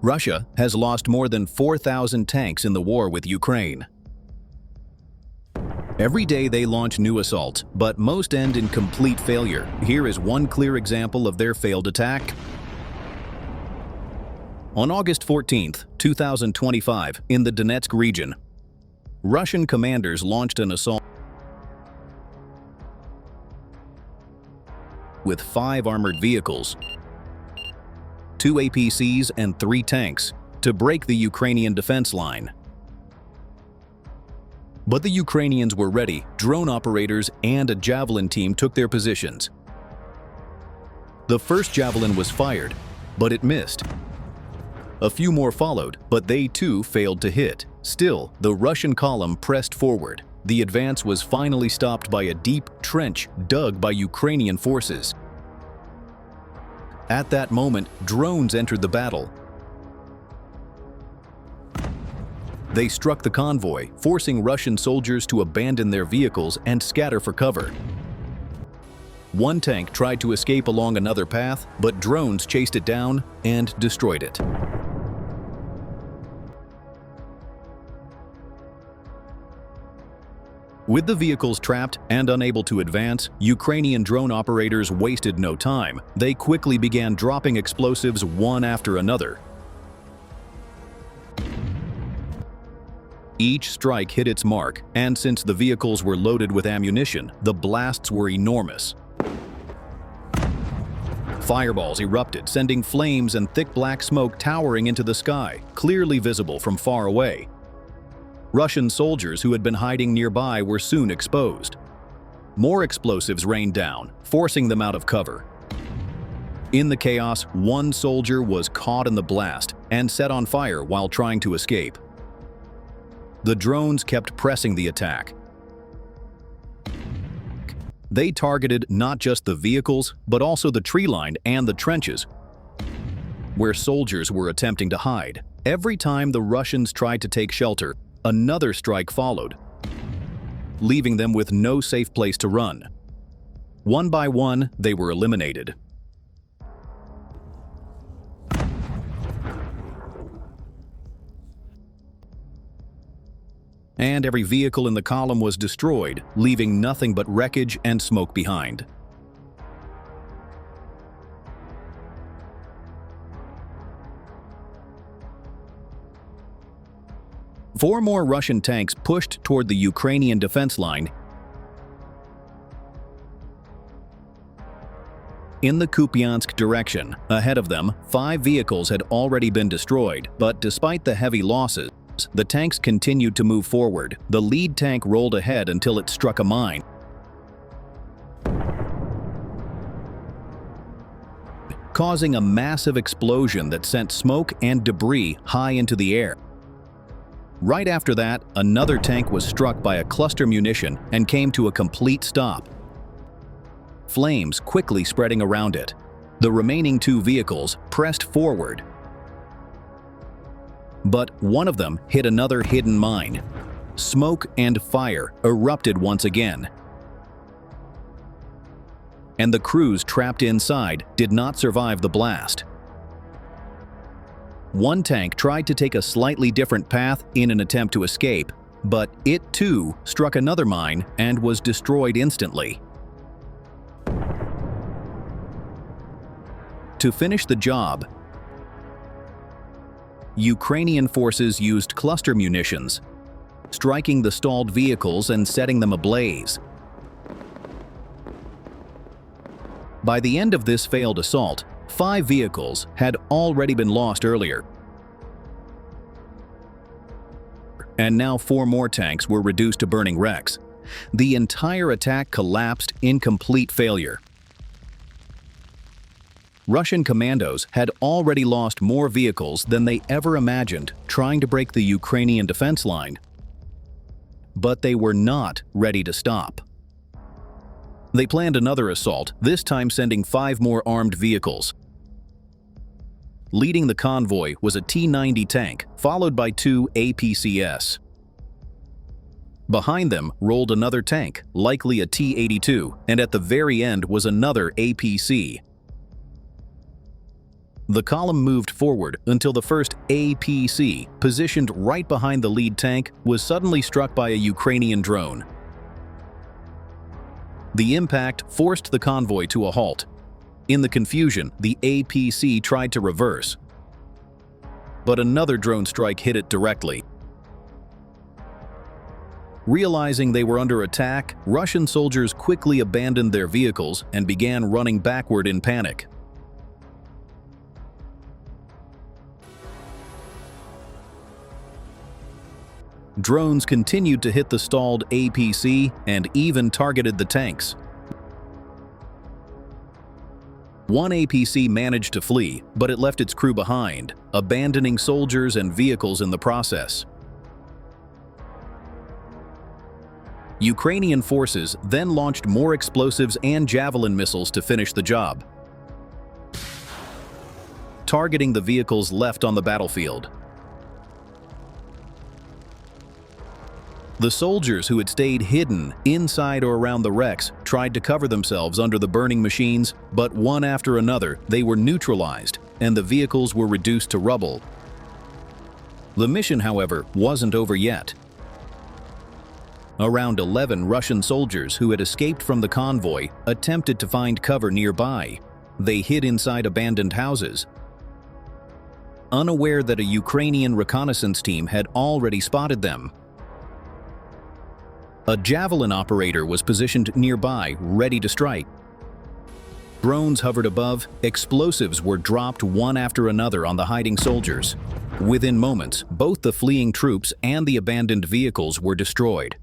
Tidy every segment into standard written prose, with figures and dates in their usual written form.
Russia has lost more than 4,000 tanks in the war with Ukraine. Every day they launch new assaults, but most end in complete failure. Here is one clear example of their failed attack. On August 14, 2025, in the Donetsk region, Russian commanders launched an assault with 5 armored vehicles, 2 APCs and 3 tanks to break the Ukrainian defense line. But the Ukrainians were ready. Drone operators and a Javelin team took their positions. The first Javelin was fired, but it missed. A few more followed, but they too failed to hit. Still, the Russian column pressed forward. The advance was finally stopped by a deep trench dug by Ukrainian forces. At that moment, drones entered the battle. They struck the convoy, forcing Russian soldiers to abandon their vehicles and scatter for cover. One tank tried to escape along another path, but drones chased it down and destroyed it. With the vehicles trapped and unable to advance, Ukrainian drone operators wasted no time. They quickly began dropping explosives one after another. Each strike hit its mark, and since the vehicles were loaded with ammunition, the blasts were enormous. Fireballs erupted, sending flames and thick black smoke towering into the sky, clearly visible from far away. Russian soldiers who had been hiding nearby were soon exposed. More explosives rained down, forcing them out of cover. In the chaos, one soldier was caught in the blast and set on fire while trying to escape. The drones kept pressing the attack. They targeted not just the vehicles, but also the tree line and the trenches, where soldiers were attempting to hide. Every time the Russians tried to take shelter, another strike followed, leaving them with no safe place to run. One by one, they were eliminated. And every vehicle in the column was destroyed, leaving nothing but wreckage and smoke behind. Four more Russian tanks pushed toward the Ukrainian defense line. In the Kupiansk direction, ahead of them, 5 vehicles had already been destroyed, but despite the heavy losses, the tanks continued to move forward. The lead tank rolled ahead until it struck a mine, causing a massive explosion that sent smoke and debris high into the air. Right after that, another tank was struck by a cluster munition and came to a complete stop, flames quickly spreading around it. The remaining 2 vehicles pressed forward, but one of them hit another hidden mine. Smoke and fire erupted once again, and the crews trapped inside did not survive the blast. One tank tried to take a slightly different path in an attempt to escape, but it too struck another mine and was destroyed instantly. To finish the job, Ukrainian forces used cluster munitions, striking the stalled vehicles and setting them ablaze. By the end of this failed assault, 5 vehicles had already been lost earlier, and now 4 more tanks were reduced to burning wrecks. The entire attack collapsed in complete failure. Russian commandos had already lost more vehicles than they ever imagined trying to break the Ukrainian defense line, but they were not ready to stop. They planned another assault, this time sending 5 more armed vehicles. Leading the convoy was a T-90 tank, followed by 2 APCs. Behind them rolled another tank, likely a T-82, and at the very end was another APC. The column moved forward until the first APC, positioned right behind the lead tank, was suddenly struck by a Ukrainian drone. The impact forced the convoy to a halt. In the confusion, the APC tried to reverse, but another drone strike hit it directly. Realizing they were under attack, Russian soldiers quickly abandoned their vehicles and began running backward in panic. Drones continued to hit the stalled APC and even targeted the tanks. One APC managed to flee, but it left its crew behind, abandoning soldiers and vehicles in the process. Ukrainian forces then launched more explosives and javelin missiles to finish the job, targeting the vehicles left on the battlefield. The soldiers who had stayed hidden inside or around the wrecks tried to cover themselves under the burning machines, but one after another, they were neutralized and the vehicles were reduced to rubble. The mission, however, wasn't over yet. Around 11 Russian soldiers who had escaped from the convoy attempted to find cover nearby. They hid inside abandoned houses, unaware that a Ukrainian reconnaissance team had already spotted them. A javelin operator was positioned nearby, ready to strike. Drones hovered above, explosives were dropped one after another on the hiding soldiers. Within moments, both the fleeing troops and the abandoned vehicles were destroyed.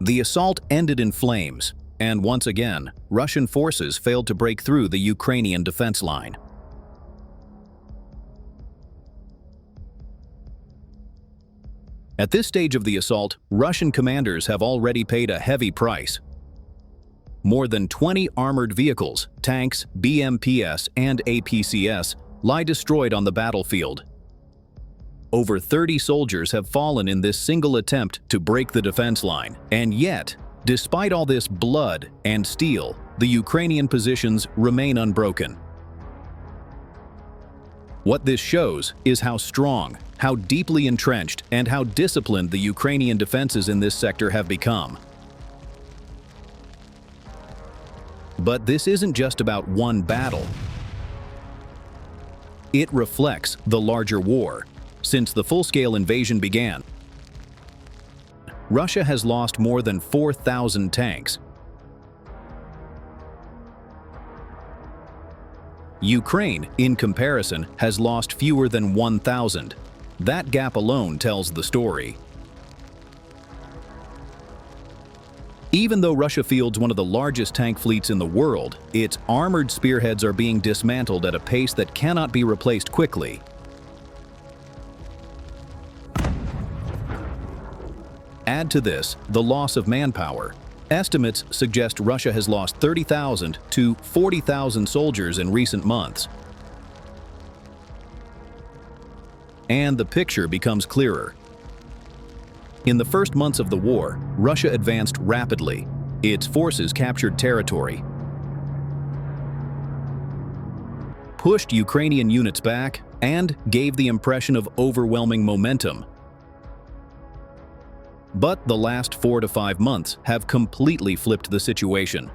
The assault ended in flames, and once again, Russian forces failed to break through the Ukrainian defense line. At this stage of the assault, Russian commanders have already paid a heavy price. More than 20 armored vehicles, tanks, BMPs, and APCs lie destroyed on the battlefield. Over 30 soldiers have fallen in this single attempt to break the defense line. And yet, despite all this blood and steel, the Ukrainian positions remain unbroken. What this shows is how strong, how deeply entrenched, and how disciplined the Ukrainian defenses in this sector have become. But this isn't just about one battle. It reflects the larger war. Since the full-scale invasion began, Russia has lost more than 4,000 tanks. Ukraine, in comparison, has lost fewer than 1,000. That gap alone tells the story. Even though Russia fields one of the largest tank fleets in the world, its armored spearheads are being dismantled at a pace that cannot be replaced quickly. Add to this the loss of manpower. Estimates suggest Russia has lost 30,000 to 40,000 soldiers in recent months. And the picture becomes clearer. In the first months of the war, Russia advanced rapidly. Its forces captured territory, pushed Ukrainian units back, and gave the impression of overwhelming momentum. But the last 4 to 5 months have completely flipped the situation.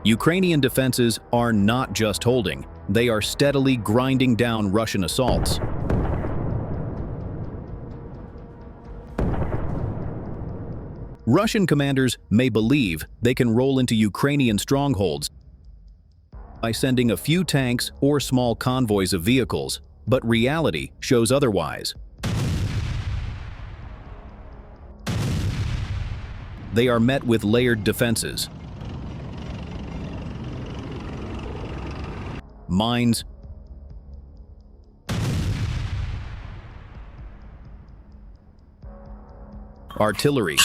Ukrainian defenses are not just holding, they are steadily grinding down Russian assaults. Russian commanders may believe they can roll into Ukrainian strongholds by sending a few tanks or small convoys of vehicles, but reality shows otherwise. They are met with layered defenses, mines, artillery,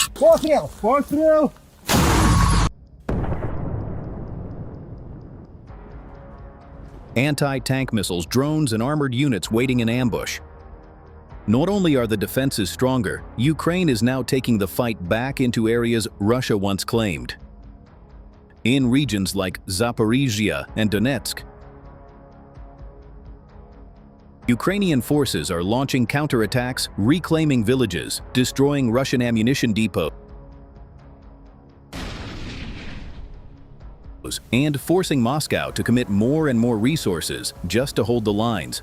anti-tank missiles, drones, and armored units waiting in ambush. Not only are the defenses stronger, Ukraine is now taking the fight back into areas Russia once claimed. In regions like Zaporizhzhia and Donetsk, Ukrainian forces are launching counterattacks, reclaiming villages, destroying Russian ammunition depots, and forcing Moscow to commit more and more resources just to hold the lines.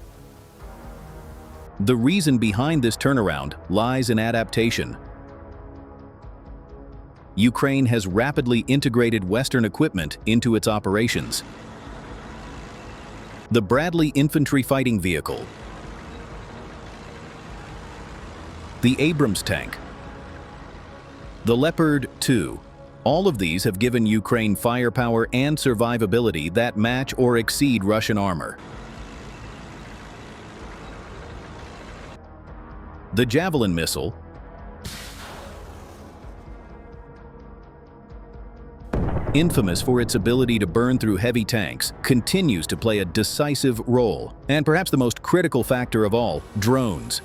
The reason behind this turnaround lies in adaptation. Ukraine has rapidly integrated Western equipment into its operations. The Bradley infantry fighting vehicle, the Abrams tank, the Leopard 2. All of these have given Ukraine firepower and survivability that match or exceed Russian armor. The Javelin missile, infamous for its ability to burn through heavy tanks, continues to play a decisive role. And perhaps the most critical factor of all, drones.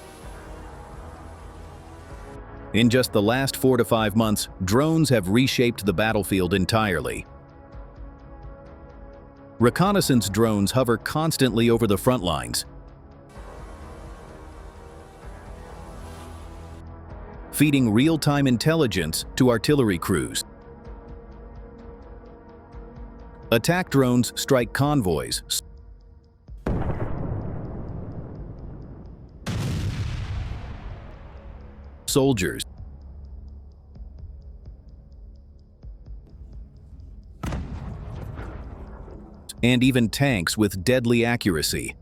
In just the last 4 to 5 months, drones have reshaped the battlefield entirely. Reconnaissance drones hover constantly over the front lines, feeding real-time intelligence to artillery crews. Attack drones strike convoys, soldiers, and even tanks with deadly accuracy.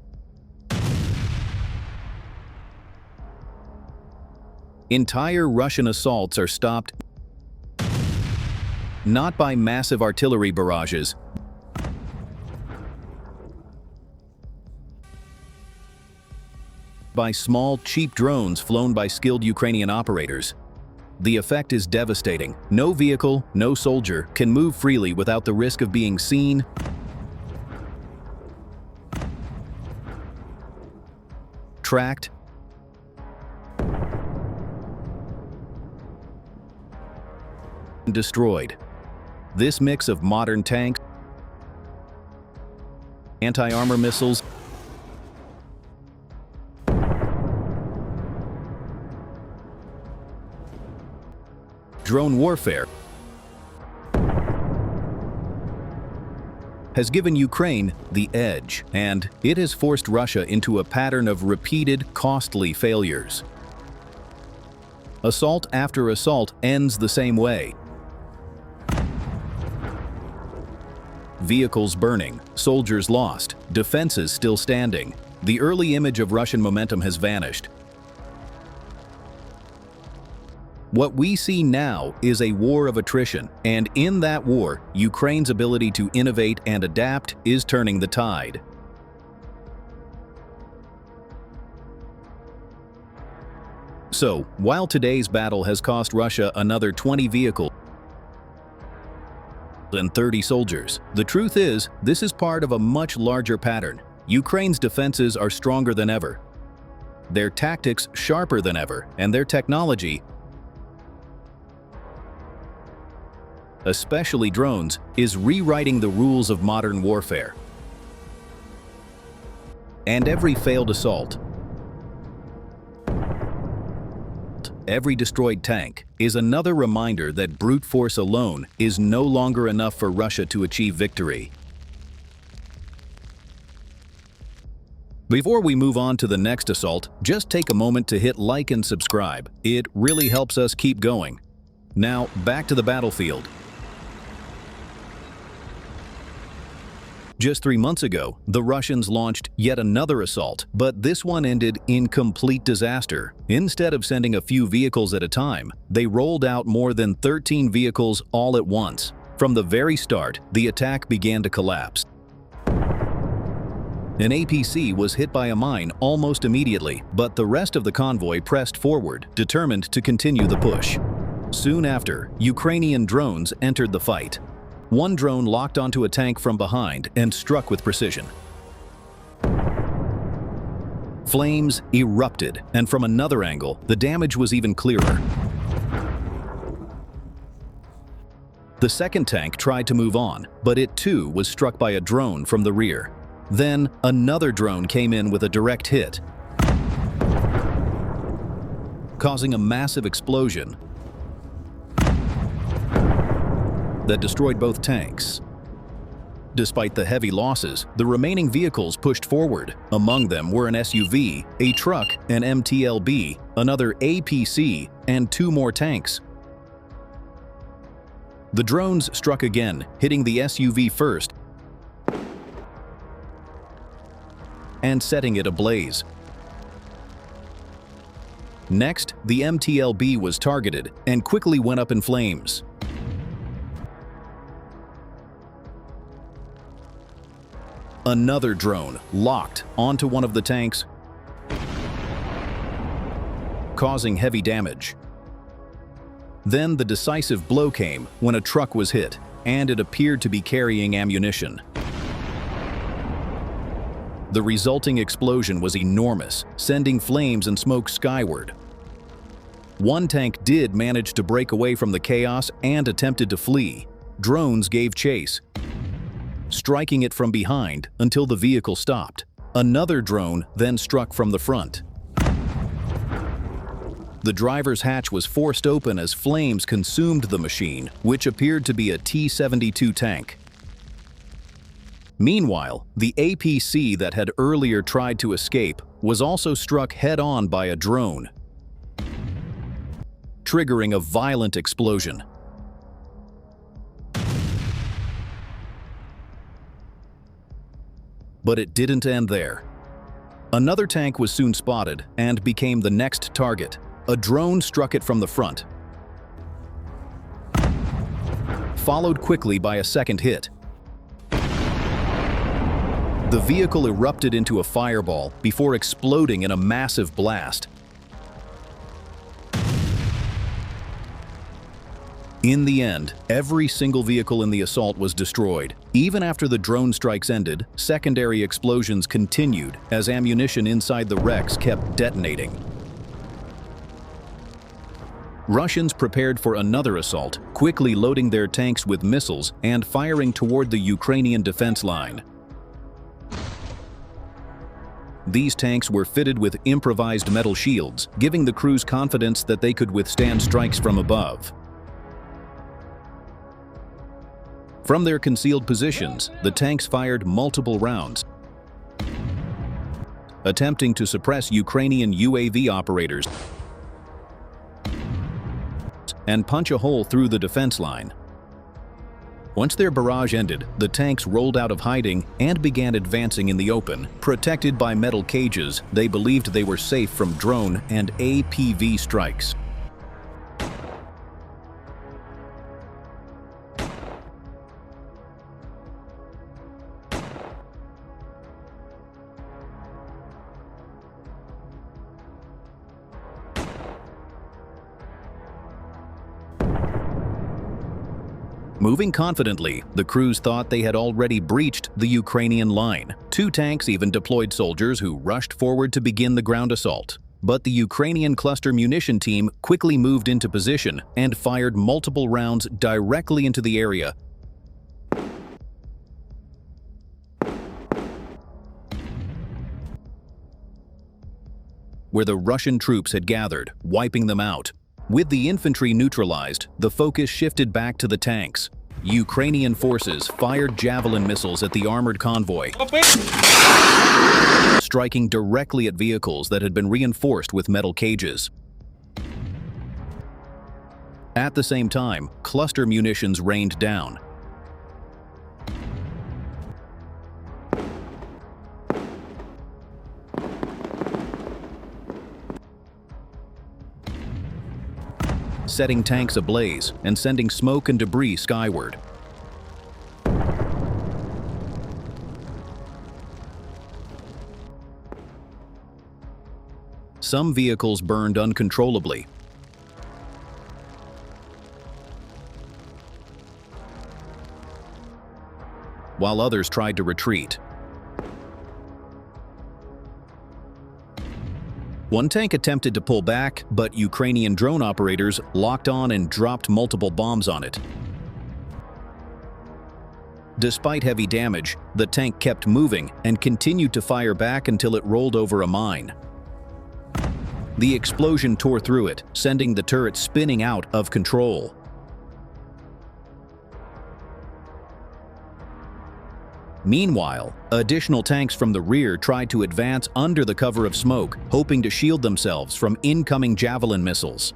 Entire Russian assaults are stopped not by massive artillery barrages, by small, cheap drones flown by skilled Ukrainian operators. The effect is devastating. No vehicle, no soldier can move freely without the risk of being seen, tracked, and destroyed. This mix of modern tanks, anti-armor missiles, drone warfare has given Ukraine the edge, and it has forced Russia into a pattern of repeated, costly failures. Assault after assault ends the same way. Vehicles burning, soldiers lost, defenses still standing. The early image of Russian momentum has vanished. What we see now is a war of attrition, and in that war, Ukraine's ability to innovate and adapt is turning the tide. So, while today's battle has cost Russia another 20 vehicles and 30 soldiers, the truth is, this is part of a much larger pattern. Ukraine's defenses are stronger than ever, their tactics sharper than ever, and their technology, especially drones, is rewriting the rules of modern warfare. And every failed assault, every destroyed tank, is another reminder that brute force alone is no longer enough for Russia to achieve victory. Before we move on to the next assault, just take a moment to hit like and subscribe. It really helps us keep going. Now, back to the battlefield. Just 3 months ago, the Russians launched yet another assault, but this one ended in complete disaster. Instead of sending a few vehicles at a time, they rolled out more than 13 vehicles all at once. From the very start, the attack began to collapse. An APC was hit by a mine almost immediately, but the rest of the convoy pressed forward, determined to continue the push. Soon after, Ukrainian drones entered the fight. One drone locked onto a tank from behind and struck with precision. Flames erupted, and from another angle, the damage was even clearer. The second tank tried to move on, but it too was struck by a drone from the rear. Then, another drone came in with a direct hit, causing a massive explosion that destroyed both tanks. Despite the heavy losses, the remaining vehicles pushed forward. Among them were an SUV, a truck, an MTLB, another APC, and 2 more tanks. The drones struck again, hitting the SUV first and setting it ablaze. Next, the MTLB was targeted and quickly went up in flames. Another drone locked onto one of the tanks, causing heavy damage. Then the decisive blow came when a truck was hit, and it appeared to be carrying ammunition. The resulting explosion was enormous, sending flames and smoke skyward. One tank did manage to break away from the chaos and attempted to flee. Drones gave chase, striking it from behind until the vehicle stopped. Another drone then struck from the front. The driver's hatch was forced open as flames consumed the machine, which appeared to be a T-72 tank. Meanwhile, the APC that had earlier tried to escape was also struck head-on by a drone, triggering a violent explosion. But it didn't end there. Another tank was soon spotted and became the next target. A drone struck it from the front, followed quickly by a second hit. The vehicle erupted into a fireball before exploding in a massive blast. In the end, every single vehicle in the assault was destroyed. Even after the drone strikes ended, secondary explosions continued as ammunition inside the wrecks kept detonating. Russians prepared for another assault, quickly loading their tanks with missiles and firing toward the Ukrainian defense line. These tanks were fitted with improvised metal shields, giving the crews confidence that they could withstand strikes from above. From their concealed positions, the tanks fired multiple rounds, attempting to suppress Ukrainian UAV operators and punch a hole through the defense line. Once their barrage ended, the tanks rolled out of hiding and began advancing in the open. Protected by metal cages, they believed they were safe from drone and APV strikes. Moving confidently, the crews thought they had already breached the Ukrainian line. 2 tanks even deployed soldiers who rushed forward to begin the ground assault. But the Ukrainian cluster munition team quickly moved into position and fired multiple rounds directly into the area, where the Russian troops had gathered, wiping them out. With the infantry neutralized, the focus shifted back to the tanks. Ukrainian forces fired javelin missiles at the armored convoy, striking directly at vehicles that had been reinforced with metal cages. At the same time, cluster munitions rained down, setting tanks ablaze and sending smoke and debris skyward. Some vehicles burned uncontrollably, while others tried to retreat. One tank attempted to pull back, but Ukrainian drone operators locked on and dropped multiple bombs on it. Despite heavy damage, the tank kept moving and continued to fire back until it rolled over a mine. The explosion tore through it, sending the turret spinning out of control. Meanwhile, additional tanks from the rear tried to advance under the cover of smoke, hoping to shield themselves from incoming Javelin missiles.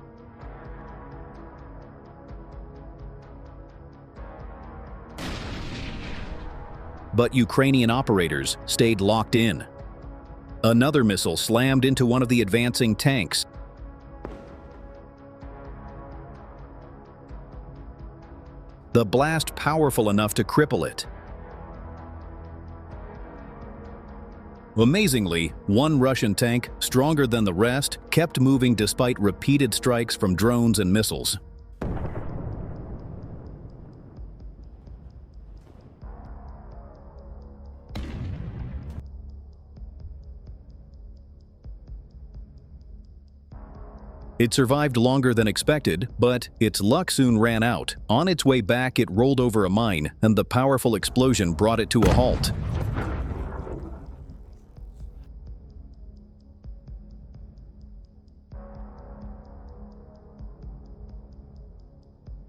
But Ukrainian operators stayed locked in. Another missile slammed into one of the advancing tanks. The blast powerful enough to cripple it. Amazingly, one Russian tank, stronger than the rest, kept moving despite repeated strikes from drones and missiles. It survived longer than expected, but its luck soon ran out. On its way back, it rolled over a mine, and the powerful explosion brought it to a halt.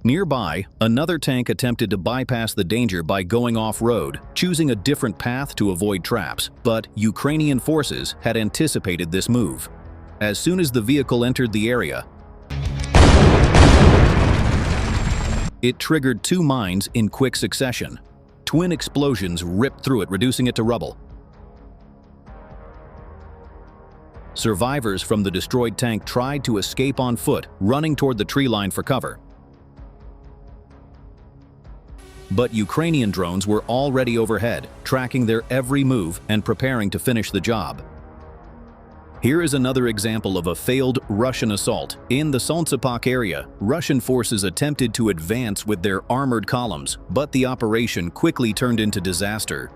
Nearby, another tank attempted to bypass the danger by going off-road, choosing a different path to avoid traps, but Ukrainian forces had anticipated this move. As soon as the vehicle entered the area, it triggered two mines in quick succession. Twin explosions ripped through it, reducing it to rubble. Survivors from the destroyed tank tried to escape on foot, running toward the tree line for cover. But Ukrainian drones were already overhead, tracking their every move and preparing to finish the job. Here is another example of a failed Russian assault. In the Solntsepak area, Russian forces attempted to advance with their armored columns, but the operation quickly turned into disaster.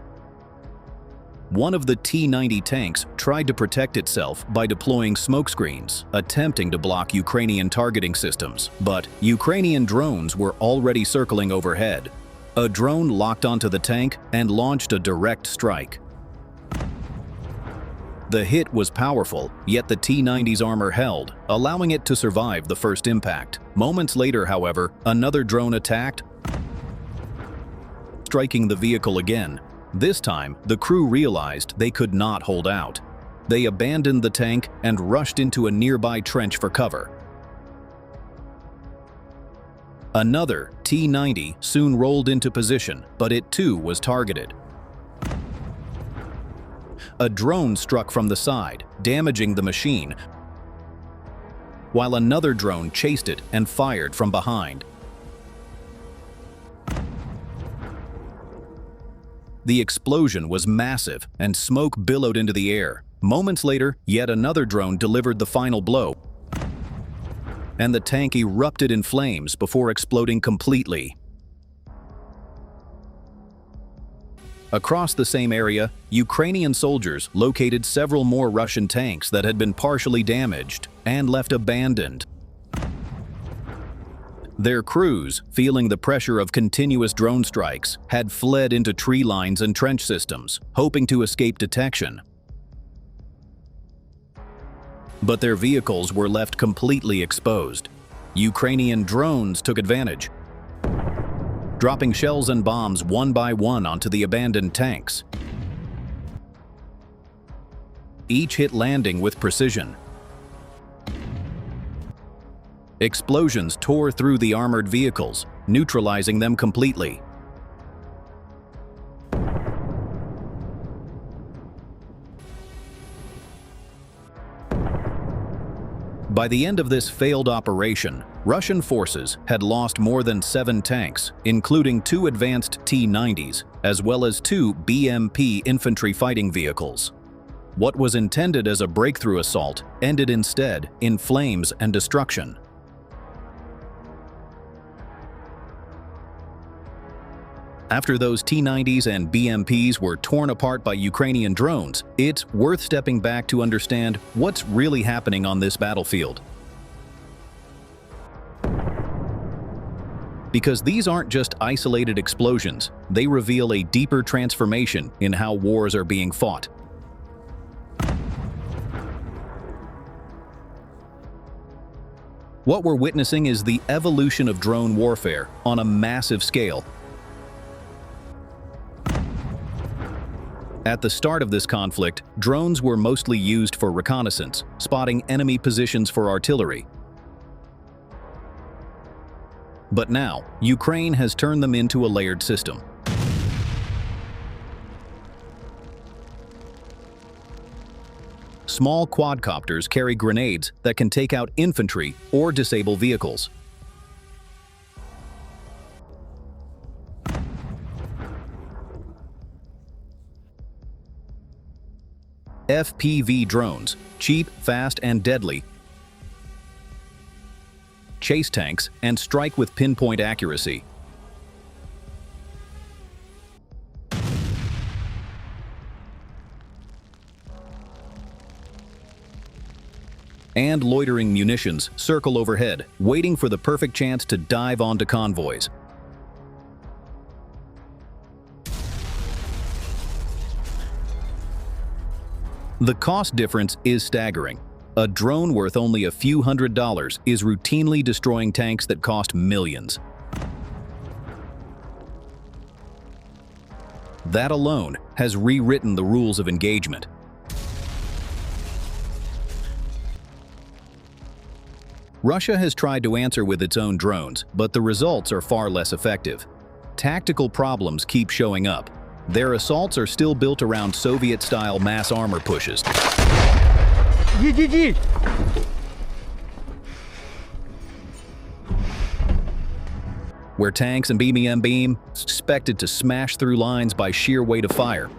One of the T-90 tanks tried to protect itself by deploying smokescreens, attempting to block Ukrainian targeting systems, but Ukrainian drones were already circling overhead. A drone locked onto the tank and launched a direct strike. The hit was powerful, yet the T-90's armor held, allowing it to survive the first impact. Moments later, however, another drone attacked, striking the vehicle again. This time, the crew realized they could not hold out. They abandoned the tank and rushed into a nearby trench for cover. Another T-90 soon rolled into position, but it too was targeted. A drone struck from the side, damaging the machine, while another drone chased it and fired from behind. The explosion was massive, and smoke billowed into the air. Moments later, yet another drone delivered the final blow, and the tank erupted in flames before exploding completely. Across the same area, Ukrainian soldiers located several more Russian tanks that had been partially damaged and left abandoned. Their crews, feeling the pressure of continuous drone strikes, had fled into tree lines and trench systems, hoping to escape detection. But their vehicles were left completely exposed. Ukrainian drones took advantage, dropping shells and bombs one by one onto the abandoned tanks. Each hit landing with precision. Explosions tore through the armored vehicles, neutralizing them completely. By the end of this failed operation, Russian forces had lost more than 7 tanks, including 2 advanced T-90s, as well as 2 BMP infantry fighting vehicles. What was intended as a breakthrough assault ended instead in flames and destruction. After those T-90s and BMPs were torn apart by Ukrainian drones, it's worth stepping back to understand what's really happening on this battlefield. Because these aren't just isolated explosions, they reveal a deeper transformation in how wars are being fought. What we're witnessing is the evolution of drone warfare on a massive scale. At the start of this conflict, drones were mostly used for reconnaissance, spotting enemy positions for artillery. But now, Ukraine has turned them into a layered system. Small quadcopters carry grenades that can take out infantry or disable vehicles. FPV drones, cheap, fast, and deadly, chase tanks, and strike with pinpoint accuracy. And loitering munitions circle overhead, waiting for the perfect chance to dive onto convoys. The cost difference is staggering. A drone worth only a few $100s is routinely destroying tanks that cost millions. That alone has rewritten the rules of engagement. Russia has tried to answer with its own drones, but the results are far less effective. Tactical problems keep showing up. Their assaults are still built around Soviet-style mass armor pushes. Where tanks and BBM beam expected to smash through lines by sheer weight of fire.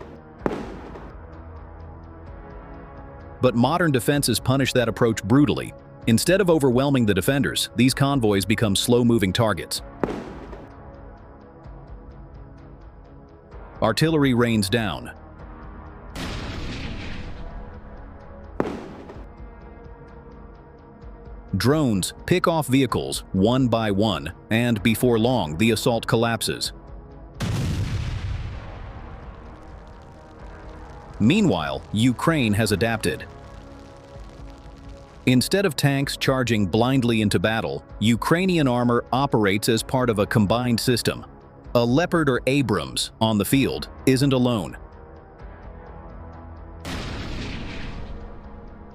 But modern defenses punish that approach brutally. Instead of overwhelming the defenders, these convoys become slow-moving targets. Artillery rains down. Drones pick off vehicles one by one, and before long, the assault collapses. Meanwhile, Ukraine has adapted. Instead of tanks charging blindly into battle, Ukrainian armor operates as part of a combined system. A Leopard or Abrams on the field isn't alone.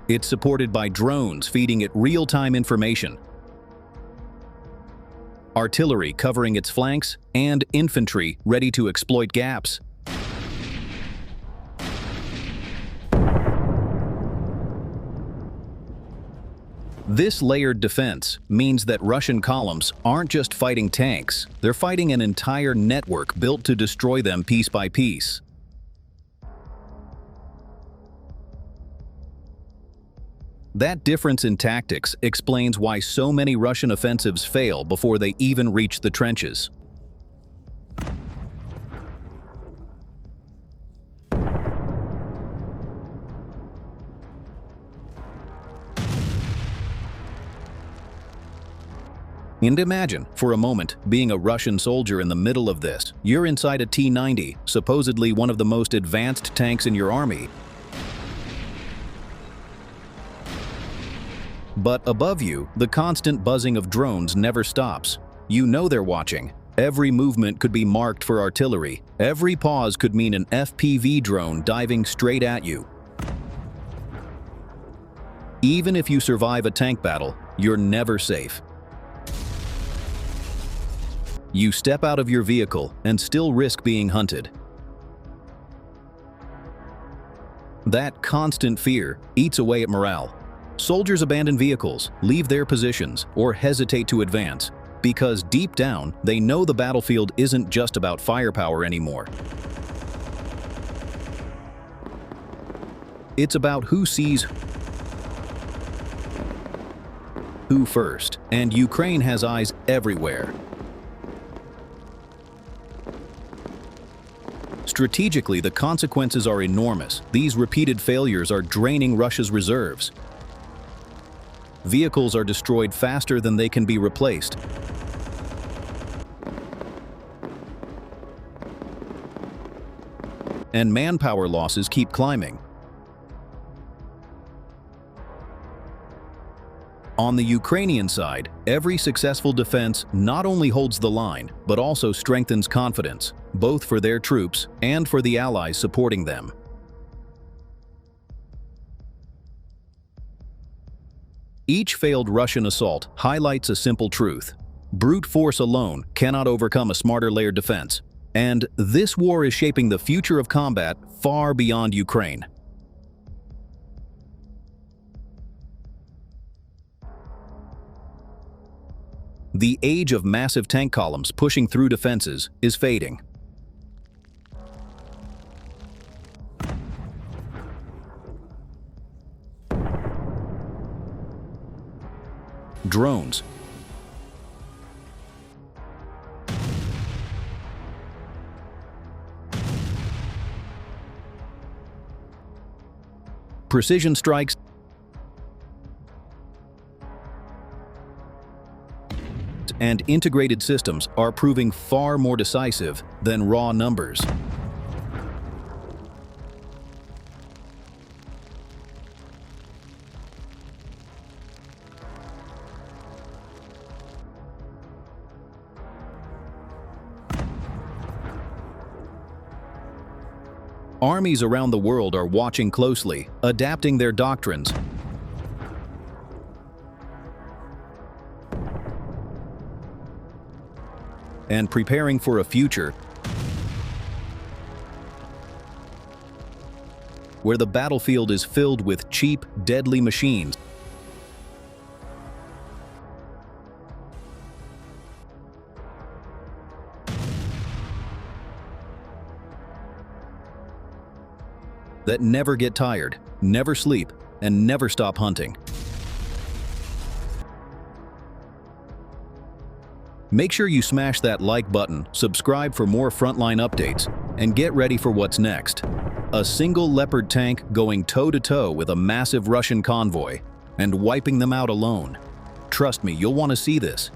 It's supported by drones feeding it real-time information, artillery covering its flanks, and infantry ready to exploit gaps. This layered defense means that Russian columns aren't just fighting tanks, they're fighting an entire network built to destroy them piece by piece. That difference in tactics explains why so many Russian offensives fail before they even reach the trenches. And imagine, for a moment, being a Russian soldier in the middle of this. You're inside a T-90, supposedly one of the most advanced tanks in your army. But above you, the constant buzzing of drones never stops. You know they're watching. Every movement could be marked for artillery. Every pause could mean an FPV drone diving straight at you. Even if you survive a tank battle, you're never safe. You step out of your vehicle and still risk being hunted. That constant fear eats away at morale. Soldiers abandon vehicles, leave their positions, or hesitate to advance, because deep down, they know the battlefield isn't just about firepower anymore. It's about who sees who first, and Ukraine has eyes everywhere. Strategically, the consequences are enormous. These repeated failures are draining Russia's reserves. Vehicles are destroyed faster than they can be replaced. and manpower losses keep climbing. On the Ukrainian side, every successful defense not only holds the line, but also strengthens confidence, both for their troops and for the allies supporting them. Each failed Russian assault highlights a simple truth. Brute force alone cannot overcome a smarter layered defense, and this war is shaping the future of combat far beyond Ukraine. The age of massive tank columns pushing through defenses is fading. Drones. Precision strikes and integrated systems are proving far more decisive than raw numbers. Armies around the world are watching closely, adapting their doctrines, and preparing for a future where the battlefield is filled with cheap, deadly machines that never get tired, never sleep, and never stop hunting. Make sure you smash that like button, subscribe for more Frontline updates, and get ready for what's next. A single Leopard tank going toe-to-toe with a massive Russian convoy and wiping them out alone. Trust me, you'll want to see this.